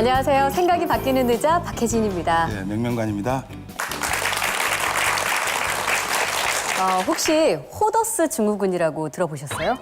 안녕하세요. 생각이 바뀌는 의자 박혜진입니다. 네, 명명관입니다. 혹시 호더스 증후군이라고 들어보셨어요?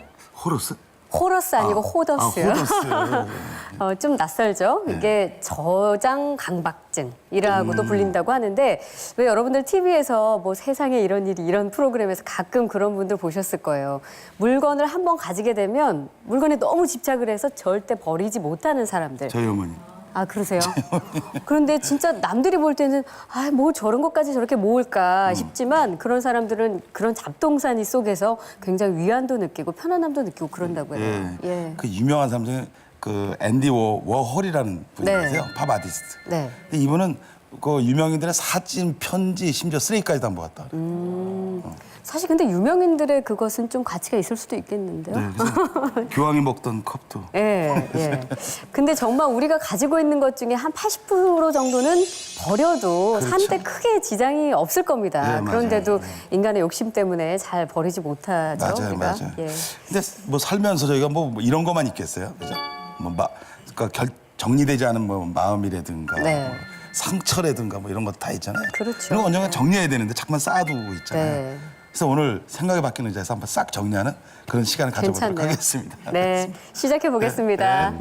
호러스? 호러스 아니고 호더스요. 호러스. 좀 낯설죠? 이게 저장 강박증이라고도 불린다고 하는데 왜 여러분들 TV에서 뭐 세상에 이런 일이 이런 프로그램에서 가끔 그런 분들 보셨을 거예요. 물건을 한번 가지게 되면 물건에 너무 집착을 해서 절대 버리지 못하는 사람들. 저희 어머니. 아, 그러세요? 그런데 진짜 남들이 볼 때는 뭐 저런 것까지 저렇게 모을까 싶지만 그런 사람들은 그런 잡동사니 속에서 굉장히 위안도 느끼고 편안함도 느끼고 그런다고 해요. 예. 그 유명한 사람 중에 그 앤디 워홀이라는 분이 네. 계세요. 팝 아티스트. 네. 근데 이분은 그 유명인들의 사진, 편지, 심지어 쓰레기까지 다 모았다. 사실 근데 유명인들의 그것은 좀 가치가 있을 수도 있겠는데요. 네, 그래서 교황이 먹던 컵도. 예, 예. 근데 정말 우리가 가지고 있는 것 중에 한 80% 정도는 버려도 그렇죠. 사는데 크게 지장이 없을 겁니다. 네, 맞아요. 그런데도 인간의 욕심 때문에 잘 버리지 못하죠. 맞아요, 우리가. 맞아요. 예. 근데 뭐 살면서 저희가 뭐 이런 것만 있겠어요, 그죠? 그러니까 정리되지 않은 뭐 마음이라든가, 네. 뭐 상처라든가 뭐 이런 것 다 있잖아요. 그렇죠. 이런 거 언젠가 정리해야 되는데 자꾸만 쌓아두고 있잖아요. 네. 그래서 오늘 생각이 바뀌는 의자에서 한번 싹 정리하는 그런 시간을 가져보도록 괜찮네요. 하겠습니다. 네, 시작해 보겠습니다.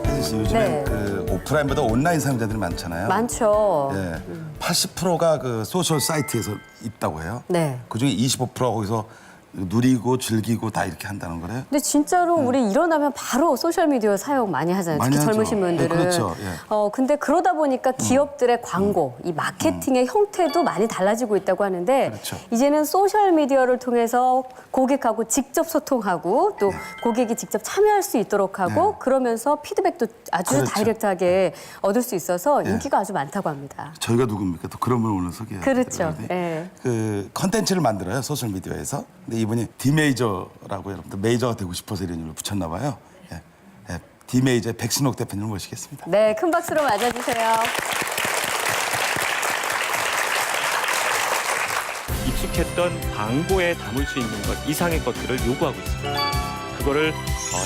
혜진 씨, 요즘에 네. 그 오프라인보다 온라인 사용자들이 많잖아요. 많죠. 예, 80%가 그 소셜 사이트에서 있다고 해요. 네. 그중에 25%가 거기서 누리고 즐기고 다 이렇게 한다는 거래요. 근데 진짜로 우리 일어나면 바로 소셜미디어 사용 많이 하잖아요. 많이 특히 하죠. 젊으신 분들은. 네, 그렇죠. 예. 근데 그러다 보니까 기업들의 광고, 이 마케팅의 형태도 많이 달라지고 있다고 하는데 그렇죠. 이제는 소셜미디어를 통해서 고객하고 직접 소통하고 또 고객이 직접 참여할 수 있도록 하고 네. 그러면서 피드백도 아주 그렇죠. 다이렉트하게 얻을 수 있어서 인기가 아주 많다고 합니다. 저희가 누굽니까? 또 그런 분을 오늘 소개해요. 그렇죠. 예. 그 컨텐츠를 만들어요, 소셜 미디어에서. 근데 이분이 디메이저라고 여러분들 메이저가 되고 싶어서 이런 이름을 붙였나 봐요. 예. 예. 디메이저의 백신옥 대표님을 모시겠습니다. 네, 큰 박수로 맞아주세요. 익숙했던 광고에 담을 수 있는 것 이상의 것들을 요구하고 있습니다. 그거를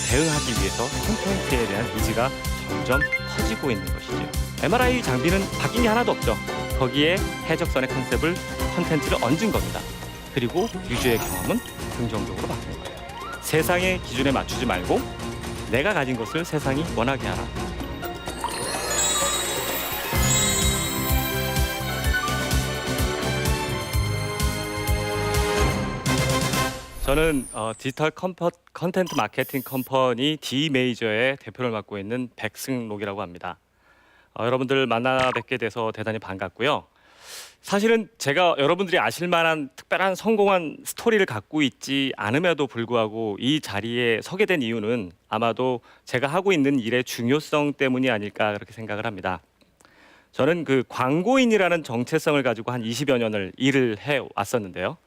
대응하기 위해서 콘텐츠에 대한 니즈가 점점 커지고 있는 것이죠. MRI 장비는 바뀐 게 하나도 없죠. 거기에 해적선의 컨셉을 콘텐츠를 얹은 겁니다. 그리고 유저의 경험은 긍정적으로 바뀐 거예요. 세상의 기준에 맞추지 말고 내가 가진 것을 세상이 원하게 하라. 저는 디지털 컨텐트 마케팅 컴퍼니 디메이저의 대표를 맡고 있는 백승록이라고 합니다. 여러분들 만나 뵙게 돼서 대단히 반갑고요. 사실은 제가 여러분들이 아실 만한 특별한 성공한 스토리를 갖고 있지 않음에도 불구하고 이 자리에 서게 된 이유는 아마도 제가 하고 있는 일의 중요성 때문이 아닐까 그렇게 생각을 합니다. 저는 그 광고인이라는 정체성을 가지고 한 20여 년을 일을 해왔었는데요.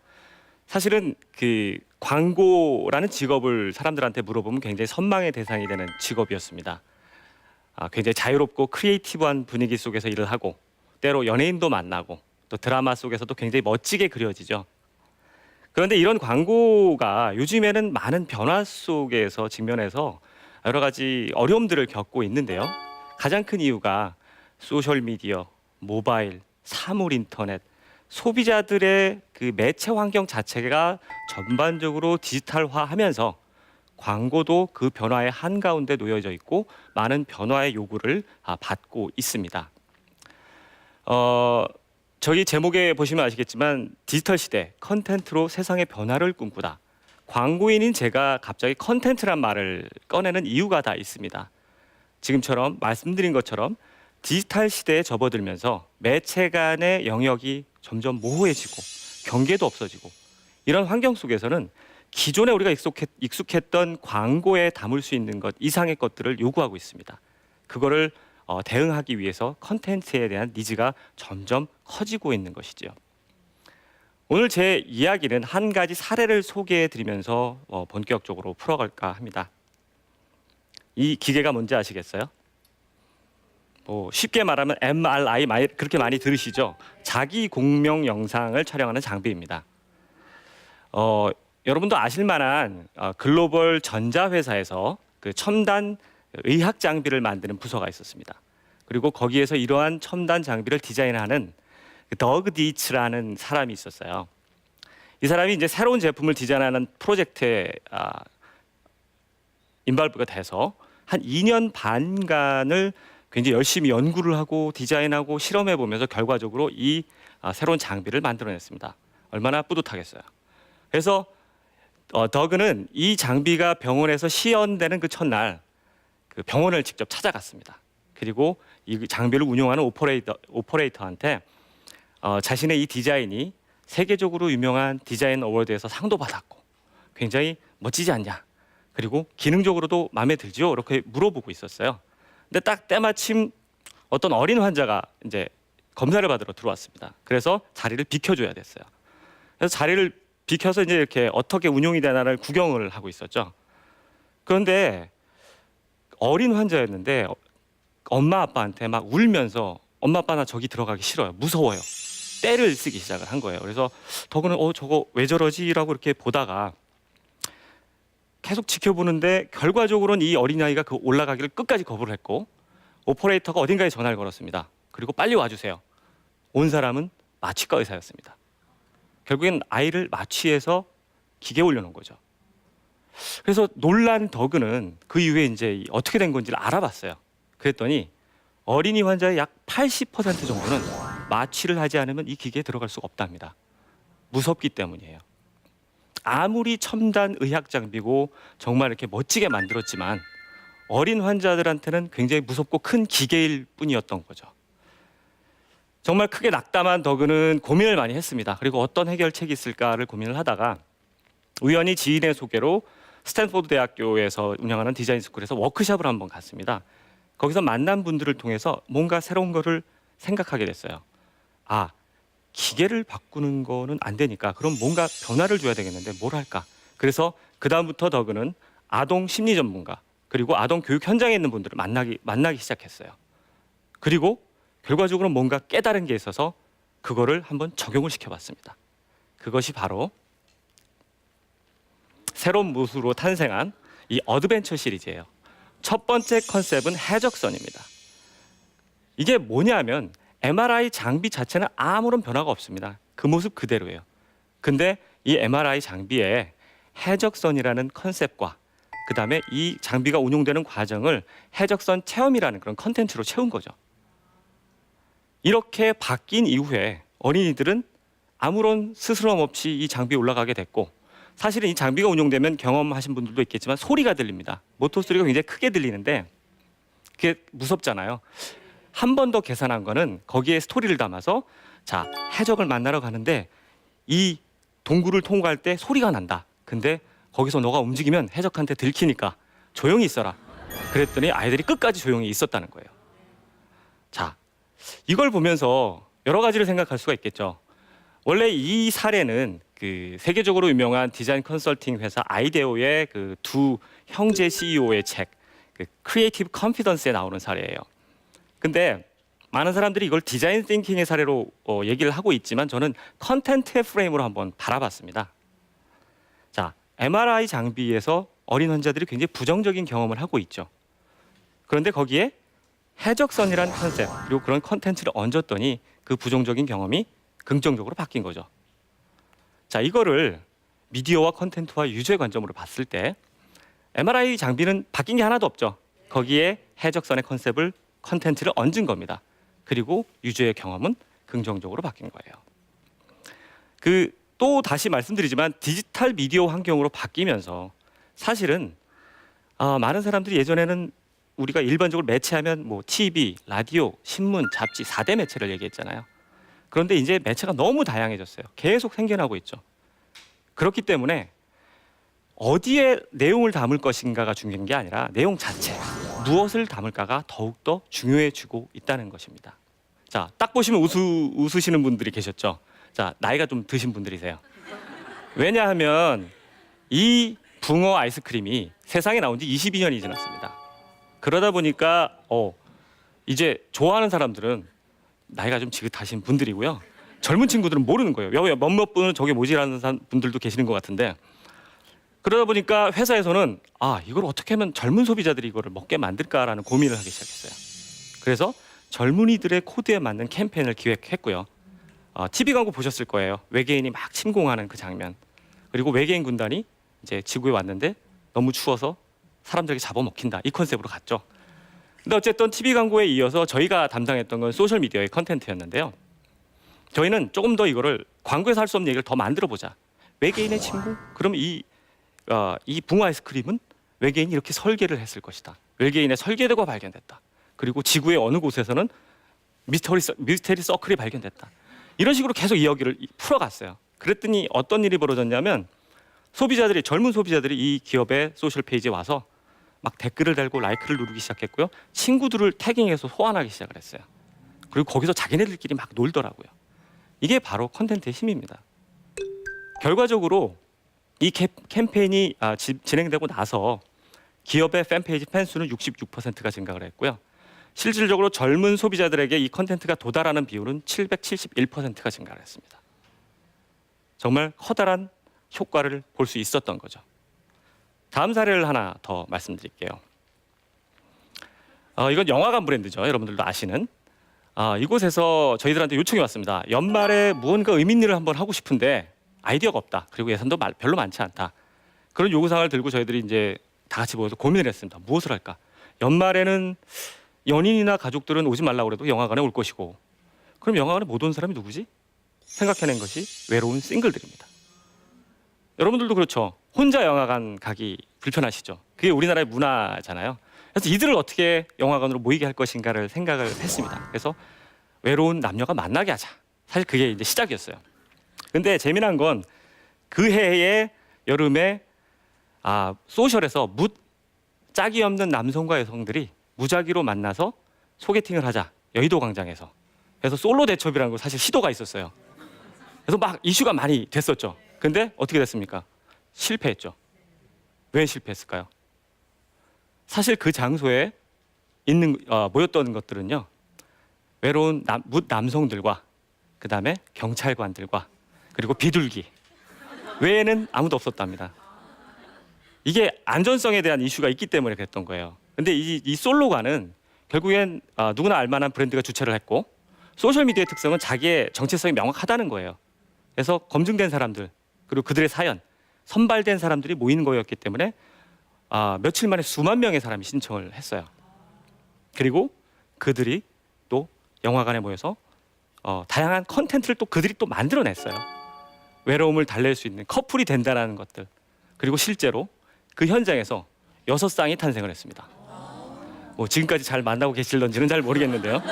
사실은 그 광고라는 직업을 사람들한테 물어보면 굉장히 선망의 대상이 되는 직업이었습니다. 굉장히 자유롭고 크리에이티브한 분위기 속에서 일을 하고 때로 연예인도 만나고 또 드라마 속에서도 굉장히 멋지게 그려지죠. 그런데 이런 광고가 요즘에는 많은 변화 속에서 직면해서 여러 가지 어려움들을 겪고 있는데요. 가장 큰 이유가 소셜미디어, 모바일, 사물 인터넷, 소비자들의 그 매체 환경 자체가 전반적으로 디지털화하면서 광고도 그 변화의 한가운데 놓여져 있고 많은 변화의 요구를 받고 있습니다. 저희 제목에 보시면 아시겠지만 디지털 시대 컨텐츠로 세상의 변화를 꿈꾸다. 광고인인 제가 갑자기 컨텐츠란 말을 꺼내는 이유가 다 있습니다. 지금처럼 말씀드린 것처럼 디지털 시대에 접어들면서 매체 간의 영역이 점점 모호해지고 경계도 없어지고 이런 환경 속에서는 기존에 우리가 익숙했던 광고에 담을 수 있는 것 이상의 것들을 요구하고 있습니다. 그거를 대응하기 위해서 컨텐츠에 대한 니즈가 점점 커지고 있는 것이죠. 오늘 제 이야기는 한 가지 사례를 소개해 드리면서 본격적으로 풀어갈까 합니다. 이 기계가 뭔지 아시겠어요? 쉽게 말하면 MRI 그렇게 많이 들으시죠? 자기 공명 영상을 촬영하는 장비입니다. 여러분도 아실 만한 글로벌 전자회사에서 그 첨단 의학 장비를 만드는 부서가 있었습니다. 그리고 거기에서 이러한 첨단 장비를 디자인하는 더그 디츠라는 사람이 있었어요. 이 사람이 이제 새로운 제품을 디자인하는 프로젝트에 인발부가 돼서 한 2년 반간을 굉장히 열심히 연구를 하고 디자인하고 실험해 보면서 결과적으로 이 새로운 장비를 만들어냈습니다. 얼마나 뿌듯하겠어요. 그래서 더그는 이 장비가 병원에서 시연되는 그 첫날 그 병원을 직접 찾아갔습니다. 그리고 이 장비를 운용하는 오퍼레이터한테 자신의 이 디자인이 세계적으로 유명한 디자인 어워드에서 상도 받았고 굉장히 멋지지 않냐. 그리고 기능적으로도 마음에 들지요. 이렇게 물어보고 있었어요. 근데 딱 때마침 어떤 어린 환자가 이제 검사를 받으러 들어왔습니다. 그래서 자리를 비켜줘야 됐어요. 그래서 자리를 비켜서 이제 이렇게 어떻게 운용이 되나를 구경을 하고 있었죠. 그런데 어린 환자였는데 엄마 아빠한테 막 울면서 엄마 아빠 나 저기 들어가기 싫어요. 무서워요. 떼를 쓰기 시작을 한 거예요. 그래서 더그는 저거 왜 저러지라고 이렇게 보다가 계속 지켜보는데 결과적으로는 이 어린아이가 그 올라가기를 끝까지 거부를 했고 오퍼레이터가 어딘가에 전화를 걸었습니다. 그리고 빨리 와주세요. 온 사람은 마취과 의사였습니다. 결국엔 아이를 마취해서 기계에 올려놓은 거죠. 그래서 놀란 더그는 그 이후에 이제 어떻게 된 건지를 알아봤어요. 그랬더니 어린이 환자의 약 80% 정도는 마취를 하지 않으면 이 기계에 들어갈 수가 없답니다. 무섭기 때문이에요. 아무리 첨단 의학 장비고 정말 이렇게 멋지게 만들었지만 어린 환자들한테는 굉장히 무섭고 큰 기계일 뿐이었던 거죠. 정말 크게 낙담한 더그는 고민을 많이 했습니다. 그리고 어떤 해결책이 있을까를 고민을 하다가 우연히 지인의 소개로 스탠포드 대학교에서 운영하는 디자인 스쿨에서 워크숍을 한번 갔습니다. 거기서 만난 분들을 통해서 뭔가 새로운 거를 생각하게 됐어요. 기계를 바꾸는 거는 안 되니까 그럼 뭔가 변화를 줘야 되겠는데 뭘 할까? 그래서 그다음부터 더그는 아동 심리 전문가 그리고 아동 교육 현장에 있는 분들을 만나기 시작했어요. 그리고 결과적으로 뭔가 깨달은 게 있어서 그거를 한번 적용을 시켜봤습니다. 그것이 바로 새로운 무수로 탄생한 이 어드벤처 시리즈예요. 첫 번째 컨셉은 해적선입니다. 이게 뭐냐면 MRI 장비 자체는 아무런 변화가 없습니다. 그 모습 그대로예요. 근데 이 MRI 장비에 해적선이라는 컨셉과 그다음에 이 장비가 운용되는 과정을 해적선 체험이라는 그런 컨텐츠로 채운 거죠. 이렇게 바뀐 이후에 어린이들은 아무런 스스럼 없이 이 장비에 올라가게 됐고 사실은 이 장비가 운용되면 경험하신 분들도 있겠지만 소리가 들립니다. 모터 소리가 굉장히 크게 들리는데 그게 무섭잖아요. 한 번 더 계산한 거는 거기에 스토리를 담아서 자 해적을 만나러 가는데 이 동굴을 통과할 때 소리가 난다. 근데 거기서 너가 움직이면 해적한테 들키니까 조용히 있어라. 그랬더니 아이들이 끝까지 조용히 있었다는 거예요. 자 이걸 보면서 여러 가지를 생각할 수가 있겠죠. 원래 이 사례는 그 세계적으로 유명한 디자인 컨설팅 회사 아이데오의 그 두 형제 CEO의 책, 그 크리에이티브 컨피던스에 나오는 사례예요. 근데 많은 사람들이 이걸 디자인 띵킹의 사례로 얘기를 하고 있지만 저는 컨텐트의 프레임으로 한번 바라봤습니다. 자, MRI 장비에서 어린 환자들이 굉장히 부정적인 경험을 하고 있죠. 그런데 거기에 해적선이라는 컨셉 그리고 그런 컨텐츠를 얹었더니 그 부정적인 경험이 긍정적으로 바뀐 거죠. 자, 이거를 미디어와 컨텐츠와 유저의 관점으로 봤을 때 MRI 장비는 바뀐 게 하나도 없죠. 거기에 해적선의 컨텐츠를 얹은 겁니다. 그리고 유저의 경험은 긍정적으로 바뀐 거예요. 또 다시 말씀드리지만 디지털 미디어 환경으로 바뀌면서 사실은 많은 사람들이 예전에는 우리가 일반적으로 매체하면 뭐 TV, 라디오, 신문, 잡지 4대 매체를 얘기했잖아요. 그런데 이제 매체가 너무 다양해졌어요. 계속 생겨나고 있죠. 그렇기 때문에 어디에 내용을 담을 것인가가 중요한 게 아니라 내용 자체, 무엇을 담을까가 더욱더 중요해지고 있다는 것입니다. 자, 딱 보시면 웃으시는 분들이 계셨죠. 자, 나이가 좀 드신 분들이세요. 왜냐하면 이 붕어 아이스크림이 세상에 나온 지 22년이 지났습니다. 그러다 보니까 이제 좋아하는 사람들은 나이가 좀 지긋하신 분들이고요. 젊은 친구들은 모르는 거예요. 몇몇 분은 저게 뭐지라는 분들도 계시는 것 같은데 그러다 보니까 회사에서는 이걸 어떻게 하면 젊은 소비자들이 이거를 먹게 만들까라는 고민을 하기 시작했어요. 그래서 젊은이들의 코드에 맞는 캠페인을 기획했고요. TV 광고 보셨을 거예요. 외계인이 막 침공하는 그 장면. 그리고 외계인 군단이 이제 지구에 왔는데 너무 추워서 사람들에게 잡아먹힌다. 이 컨셉으로 갔죠. 근데 어쨌든 TV 광고에 이어서 저희가 담당했던 건 소셜 미디어의 컨텐츠였는데요. 저희는 조금 더 이거를 광고에서 할 수 없는 얘기를 더 만들어 보자. 외계인의 침공? 그럼 이 붕어 아이스크림은 외계인이 이렇게 설계를 했을 것이다. 외계인의 설계도가 발견됐다. 그리고 지구의 어느 곳에서는 미스테리 서클이 발견됐다. 이런 식으로 계속 이야기를 풀어갔어요. 그랬더니 어떤 일이 벌어졌냐면 젊은 소비자들이 이 기업의 소셜 페이지에 와서 막 댓글을 달고 라이크를 누르기 시작했고요. 친구들을 태깅해서 소환하기 시작을 했어요. 그리고 거기서 자기네들끼리 막 놀더라고요. 이게 바로 컨텐츠의 힘입니다. 결과적으로 이 캠페인이 진행되고 나서 기업의 팬페이지 팬수는 66%가 증가를 했고요. 실질적으로 젊은 소비자들에게 이 컨텐츠가 도달하는 비율은 771%가 증가를 했습니다. 정말 커다란 효과를 볼 수 있었던 거죠. 다음 사례를 하나 더 말씀드릴게요. 이건 영화관 브랜드죠. 여러분들도 아시는. 이곳에서 저희들한테 요청이 왔습니다. 연말에 무언가 의미 있는 일을 한번 하고 싶은데 아이디어가 없다. 그리고 예산도 별로 많지 않다. 그런 요구사항을 들고 저희들이 이제 다 같이 모여서 고민을 했습니다. 무엇을 할까? 연말에는 연인이나 가족들은 오지 말라고 그래도 영화관에 올 것이고, 그럼 영화관에 못 온 사람이 누구지? 생각해낸 것이 외로운 싱글들입니다. 여러분들도 그렇죠. 혼자 영화관 가기 불편하시죠. 그게 우리나라의 문화잖아요. 그래서 이들을 어떻게 영화관으로 모이게 할 것인가를 생각을 했습니다. 그래서 외로운 남녀가 만나게 하자. 사실 그게 이제 시작이었어요. 근데 재미난 건 그 해의 여름에 소셜에서 짝이 없는 남성과 여성들이 무작위로 만나서 소개팅을 하자. 여의도 광장에서. 그래서 솔로 대첩이라는 거 사실 시도가 있었어요. 그래서 막 이슈가 많이 됐었죠. 근데 어떻게 됐습니까? 실패했죠. 왜 실패했을까요? 사실 그 장소에 모였던 것들은요, 외로운 남성들과 그다음에 경찰관들과 그리고 비둘기 외에는 아무도 없었답니다. 이게 안전성에 대한 이슈가 있기 때문에 그랬던 거예요. 근데 이 솔로관은 결국엔 누구나 알만한 브랜드가 주최를 했고, 소셜 미디어의 특성은 자기의 정체성이 명확하다는 거예요. 그래서 검증된 사람들 그리고 그들의 사연, 선발된 사람들이 모이는 거였기 때문에 며칠 만에 수만 명의 사람이 신청을 했어요. 그리고 그들이 또 영화관에 모여서 다양한 컨텐츠를 또 그들이 또 만들어냈어요. 외로움을 달랠 수 있는 커플이 된다는 것들. 그리고 실제로 그 현장에서 6쌍이 탄생을 했습니다. 지금까지 잘 만나고 계실런지는 잘 모르겠는데요.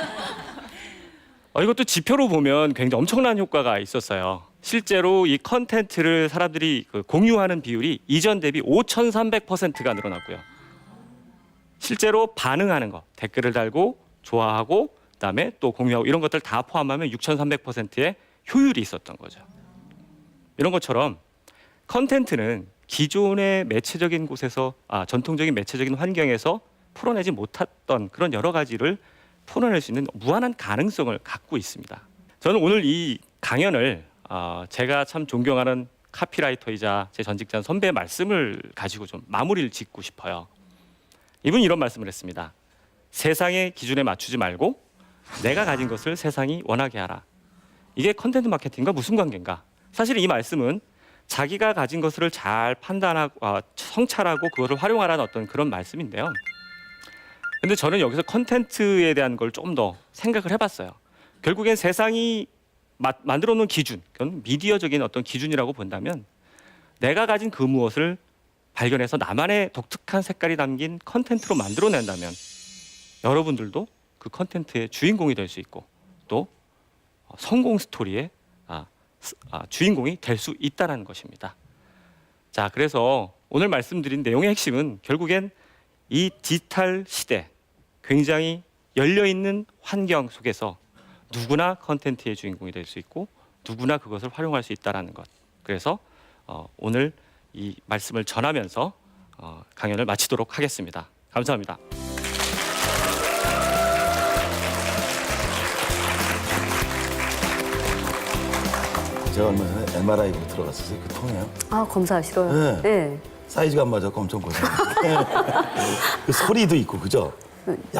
이것도 지표로 보면 굉장히 엄청난 효과가 있었어요. 실제로 이 컨텐츠를 사람들이 공유하는 비율이 이전 대비 5,300%가 늘어났고요. 실제로 반응하는 거, 댓글을 달고 좋아하고 그다음에 또 공유하고 이런 것들 다 포함하면 6,300%의 효율이 있었던 거죠. 이런 것처럼 컨텐츠는 기존의 매체적인 곳에서 전통적인 매체적인 환경에서 풀어내지 못했던 그런 여러 가지를 풀어낼 수 있는 무한한 가능성을 갖고 있습니다. 저는 오늘 이 강연을 제가 참 존경하는 카피라이터이자 제 전직자 선배의 말씀을 가지고 좀 마무리를 짓고 싶어요. 이분이 이런 말씀을 했습니다. 세상의 기준에 맞추지 말고 내가 가진 것을 세상이 원하게 하라. 이게 컨텐츠 마케팅과 무슨 관계인가? 사실 이 말씀은 자기가 가진 것을 잘 판단하고 성찰하고 그것을 활용하라는 어떤 그런 말씀인데요. 근데 저는 여기서 컨텐츠에 대한 걸 좀 더 생각을 해봤어요. 결국엔 세상이 만들어 놓은 기준, 그건 미디어적인 어떤 기준이라고 본다면 내가 가진 그 무엇을 발견해서 나만의 독특한 색깔이 담긴 컨텐츠로 만들어낸다면 여러분들도 그 컨텐츠의 주인공이 될 수 있고 또 성공 스토리의 주인공이 될 수 있다는 것입니다. 자, 그래서 오늘 말씀드린 내용의 핵심은 결국엔 이 디지털 시대 굉장히 열려있는 환경 속에서 누구나 컨텐츠의 주인공이 될 수 있고 누구나 그것을 활용할 수 있다는 것. 그래서 오늘 이 말씀을 전하면서 강연을 마치도록 하겠습니다. 감사합니다. 제가 얼마 전에 MRI로 들어갔었어요. 그 통해요. 검사하시러요? 네. 네. 사이즈가 안 맞아서 엄청 고생했어요. 그 소리도 있고 그죠?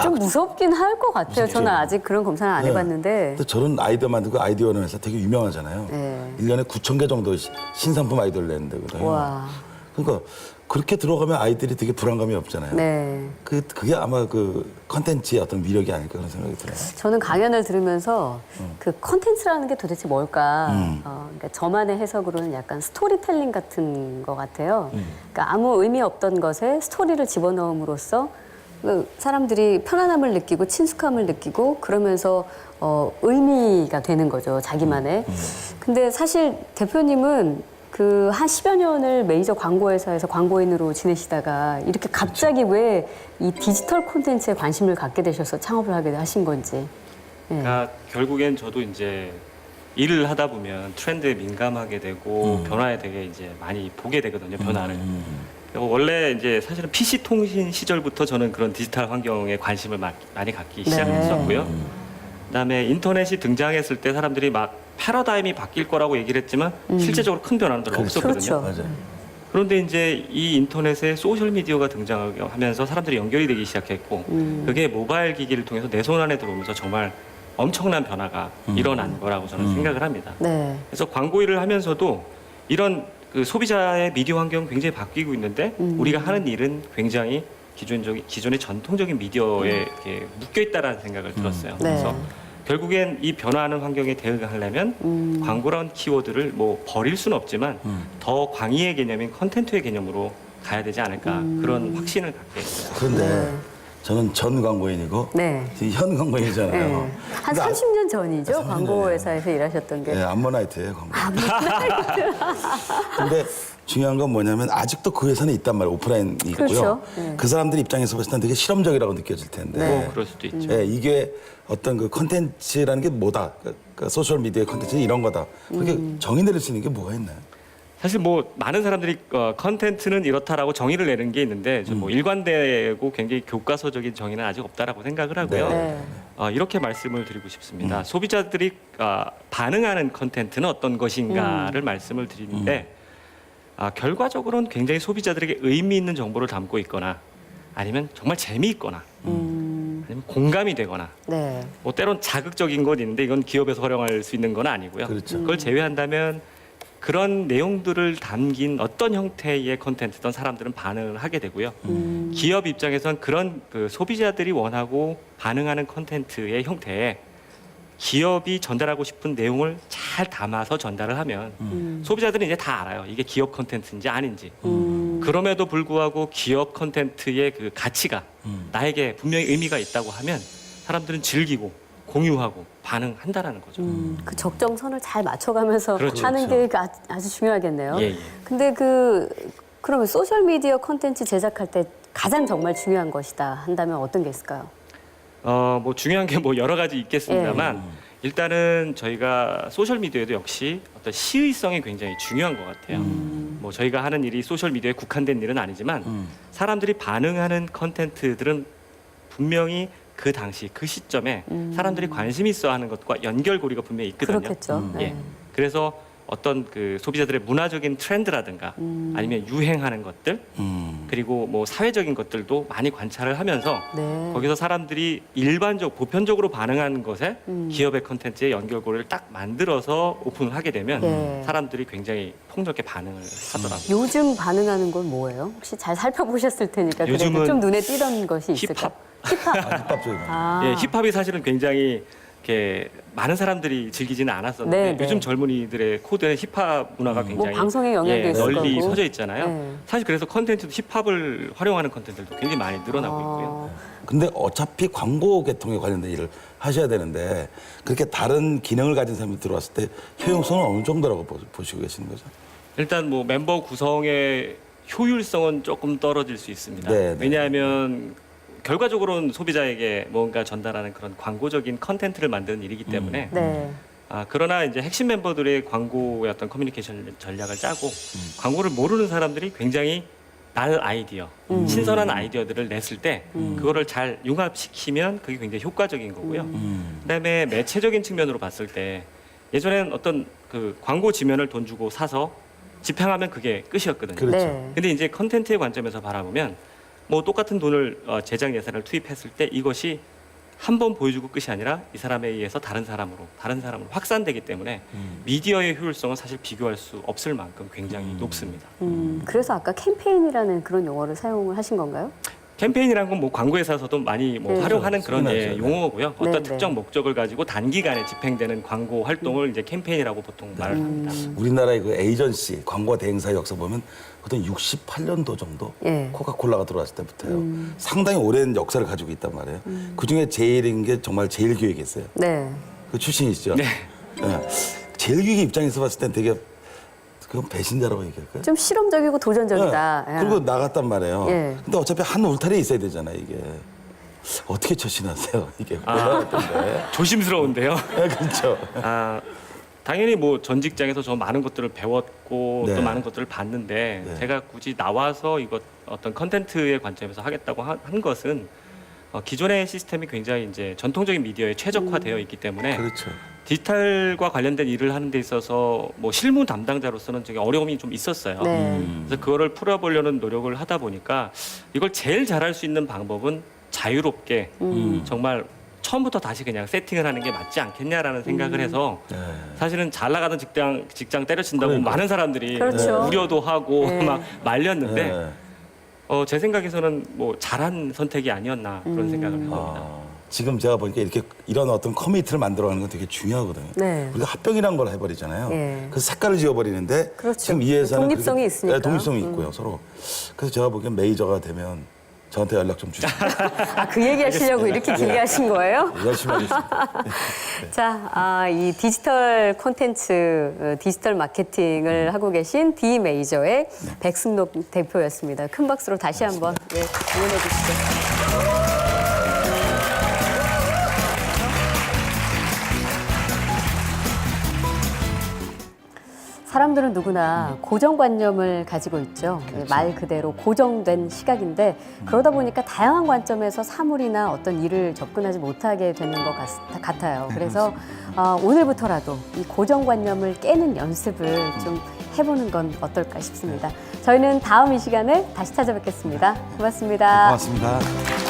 좀 무섭긴 할 것 같아요. 무섭죠. 저는 아직 그런 검사는 안 해봤는데. 근데 저런 아이디어 만들고 아이디어는 회사 되게 유명하잖아요. 네. 1년에 9,000개 정도 신상품 아이디어를 내는 데거든요. 와. 그러니까 그렇게 들어가면 아이들이 되게 불안감이 없잖아요. 네. 그게 아마 그 컨텐츠의 어떤 미력이 아닐까 그런 생각이 들어요. 저는 강연을 들으면서 그 컨텐츠라는 게 도대체 뭘까? 그러니까 저만의 해석으로는 약간 스토리텔링 같은 것 같아요. 그러니까 아무 의미 없던 것에 스토리를 집어넣음으로써 그 사람들이 편안함을 느끼고 친숙함을 느끼고 그러면서 의미가 되는 거죠, 자기만의. 근데 사실 대표님은 그 한 10여 년을 메이저 광고회사에서 광고인으로 지내시다가 이렇게 갑자기 왜 이 디지털 콘텐츠에 관심을 갖게 되셔서 창업을 하게 하신 건지. 예. 그러니까 결국엔 저도 이제 일을 하다 보면 트렌드에 민감하게 되고 변화에 되게 이제 많이 보게 되거든요, 변화를. 그리고 원래 이제 사실은 PC 통신 시절부터 저는 그런 디지털 환경에 관심을 많이 갖기 네. 시작했었고요. 그다음에 인터넷이 등장했을 때 사람들이 막 패러다임이 바뀔 거라고 얘기를 했지만 실제적으로 큰 변화는 별로 그렇죠. 없었거든요. 그렇죠. 맞아요. 그런데 이제 이 인터넷에 소셜 미디어가 등장하면서 사람들이 연결이 되기 시작했고 그게 모바일 기기를 통해서 내 손 안에 들어오면서 정말 엄청난 변화가 일어난 거라고 저는 생각을 합니다. 네. 그래서 광고 일을 하면서도 이런 그 소비자의 미디어 환경은 굉장히 바뀌고 있는데 우리가 하는 일은 굉장히 기존의 전통적인 미디어에 이렇게 묶여 있다라는 생각을 들었어요. 네. 그래서 결국엔 이 변화하는 환경에 대응하려면 광고라는 키워드를 뭐 버릴 수는 없지만 더 광의의 개념인 컨텐츠의 개념으로 가야 되지 않을까 그런 확신을 갖게 했어요. 그런데 네. 저는 전 광고인이고 네. 지금 현 광고인이잖아요. 네. 한 근데 30년 전이죠, 30년 광고회사에서 일하셨던 게. 네, 암모나이트예요, 광고. 근데 중요한 건 뭐냐면 아직도 그 회사는 있단 말이에요. 오프라인이 있고요. 그렇죠. 네. 그 사람들 입장에서 봤을 때 되게 실험적이라고 느껴질 텐데. 네. 그럴 수도 있죠. 예, 이게 어떤 그 컨텐츠라는 게 뭐다. 그 소셜 미디어의 컨텐츠는 이런 거다. 그렇게 정의 내릴 수 있는 게 뭐가 있나요? 사실 뭐 많은 사람들이 컨텐츠는 이렇다라고 정의를 내는 게 있는데 좀 뭐 일관되고 굉장히 교과서적인 정의는 아직 없다라고 생각을 하고요. 네. 이렇게 말씀을 드리고 싶습니다. 소비자들이 반응하는 컨텐츠는 어떤 것인가를 말씀을 드리는데 결과적으로는 굉장히 소비자들에게 의미 있는 정보를 담고 있거나 아니면 정말 재미있거나 아니면 공감이 되거나 네. 뭐 때론 자극적인 건 있는데 이건 기업에서 활용할 수 있는 건 아니고요. 그렇죠. 그걸 제외한다면 그런 내용들을 담긴 어떤 형태의 컨텐츠든 사람들은 반응을 하게 되고요. 기업 입장에선 그런 그 소비자들이 원하고 반응하는 컨텐츠의 형태에 기업이 전달하고 싶은 내용을 잘 담아서 전달을 하면 소비자들은 이제 다 알아요. 이게 기업 컨텐츠인지 아닌지. 그럼에도 불구하고 기업 컨텐츠의 그 가치가 나에게 분명히 의미가 있다고 하면 사람들은 즐기고 공유하고 반응한다라는 거죠. 그 적정선을 잘 맞춰가면서 그렇죠. 하는 게 아주 중요하겠네요. 예, 예. 근데 그러면 소셜 미디어 콘텐츠 제작할 때 가장 정말 중요한 것이다 한다면 어떤 게 있을까요? 뭐 중요한 게 뭐 여러 가지 있겠습니다만 일단은 저희가 소셜 미디어에도 역시 어떤 시의성이 굉장히 중요한 것 같아요. 뭐 저희가 하는 일이 소셜 미디어에 국한된 일은 아니지만 사람들이 반응하는 컨텐츠들은 분명히 그 당시 그 시점에 사람들이 관심 있어 하는 것과 연결고리가 분명히 있거든요. 그렇겠죠. 예. 네. 그래서 어떤 그 소비자들의 문화적인 트렌드라든가 아니면 유행하는 것들 그리고 뭐 사회적인 것들도 많이 관찰을 하면서 네. 거기서 사람들이 보편적으로 반응하는 것에 기업의 컨텐츠의 연결고리를 딱 만들어서 오픈을 하게 되면 예. 사람들이 굉장히 폭넓게 반응을 하더라고요. 요즘 반응하는 건 뭐예요? 혹시 잘 살펴보셨을 테니까 그래도 요즘은 좀 눈에 띄던 것이 있을까? 힙합. 힙합적인 거. 아. 예, 힙합이 사실은 굉장히 이렇게 많은 사람들이 즐기지는 않았었는데 네, 네. 요즘 젊은이들의 코드에 힙합 문화가 뭐 굉장히 방송에 영향도 있을 널리 거고. 퍼져 있잖아요. 네. 사실 그래서 컨텐츠도 힙합을 활용하는 컨텐츠들도 굉장히 많이 늘어나고 있고요. 근데 어차피 광고 계통에 관련된 일을 하셔야 되는데 그렇게 다른 기능을 가진 사람이 들어왔을 때 효용성은 어느 정도라고 보시고 계시는 거죠? 일단 뭐 멤버 구성의 효율성은 조금 떨어질 수 있습니다. 네, 네. 왜냐하면 결과적으로는 소비자에게 뭔가 전달하는 그런 광고적인 컨텐츠를 만드는 일이기 때문에 네. 그러나 이제 핵심 멤버들의 광고의 어떤 커뮤니케이션 전략을 짜고 광고를 모르는 사람들이 굉장히 날 아이디어, 신선한 아이디어들을 냈을 때 그거를 잘 융합시키면 그게 굉장히 효과적인 거고요. 그다음에 매체적인 측면으로 봤을 때 예전에는 어떤 그 광고 지면을 돈 주고 사서 집행하면 그게 끝이었거든요. 그렇죠. 네. 근데 이제 컨텐츠의 관점에서 바라보면 뭐 똑같은 돈을 제작 예산을 투입했을 때 이것이 한 번 보여주고 끝이 아니라 이 사람에 의해서 다른 사람으로 확산되기 때문에 미디어의 효율성은 사실 비교할 수 없을 만큼 굉장히 높습니다. 그래서 아까 캠페인이라는 그런 용어를 사용을 하신 건가요? 캠페인이라는 건 뭐 광고회사에서도 많이 뭐 네. 활용하는 그런 그렇죠. 예, 용어고요. 어떤 네, 특정 네. 목적을 가지고 단기간에 집행되는 광고 활동을 이제 캠페인이라고 보통 말을 합니다. 우리나라의 그 에이전시 광고 대행사 역사 보면 보통 68년도 정도 예. 코카콜라가 들어왔을 때부터요. 상당히 오랜 역사를 가지고 있단 말이에요. 그 중에 제일인 게 정말 제일기획이었어요. 네. 그 출신이시죠? 네. 예. 제일기획 입장에서 봤을 땐 되게 그건 배신자라고 얘기할까요? 좀 실험적이고 도전적이다. 예. 그리고 나갔단 말이에요. 예. 근데 어차피 한 울타리에 있어야 되잖아요, 이게. 어떻게 처신하세요? 이게 몰라봤던데. 조심스러운데요. 그렇죠. 당연히 뭐 전 직장에서 저 많은 것들을 배웠고 네. 또 많은 것들을 봤는데 네. 제가 굳이 나와서 이것 어떤 컨텐츠의 관점에서 하겠다고 한 것은 기존의 시스템이 굉장히 이제 전통적인 미디어에 최적화되어 있기 때문에 그렇죠. 디지털과 관련된 일을 하는 데 있어서 뭐 실무 담당자로서는 되게 어려움이 좀 있었어요. 네. 그래서 그거를 풀어보려는 노력을 하다 보니까 이걸 제일 잘할 수 있는 방법은 자유롭게 정말 처음부터 다시 그냥 세팅을 하는 게 맞지 않겠냐라는 생각을 해서 네. 사실은 잘 나가던 직장 때려친다고 그러니까. 많은 사람들이 그렇죠. 우려도 하고 네. 막 말렸는데 네. 제 생각에서는 뭐 잘한 선택이 아니었나 그런 생각을 해봅니다. 지금 제가 보니까 이렇게 이런 어떤 커뮤니티를 만들어가는 건 되게 중요하거든요. 네. 우리가 합병이라는 걸 해버리잖아요. 예. 그래서 색깔을 지워버리는데 그렇죠. 지금 이 회사는 독립성이 그렇게- 있으니까. 네, 독립성이 있고요, 서로. 그래서 제가 보기엔 메이저가 되면 저한테 연락 좀 주시고 아, 그 얘기 하시려고 이렇게 길게 하신 거예요? 열심히 하겠습니다. 자, 이 디지털 콘텐츠, 디지털 마케팅을 하고 계신 D-메이저의 백승록 대표였습니다. 큰 박수로 다시 한번 응원해 주시죠. 사람들은 누구나 고정관념을 가지고 있죠. 말 그대로 고정된 시각인데 그러다 보니까 다양한 관점에서 사물이나 어떤 일을 접근하지 못하게 되는 것 같아요. 그래서 오늘부터라도 이 고정관념을 깨는 연습을 좀 해보는 건 어떨까 싶습니다. 저희는 다음 이 시간에 다시 찾아뵙겠습니다. 고맙습니다. 고맙습니다.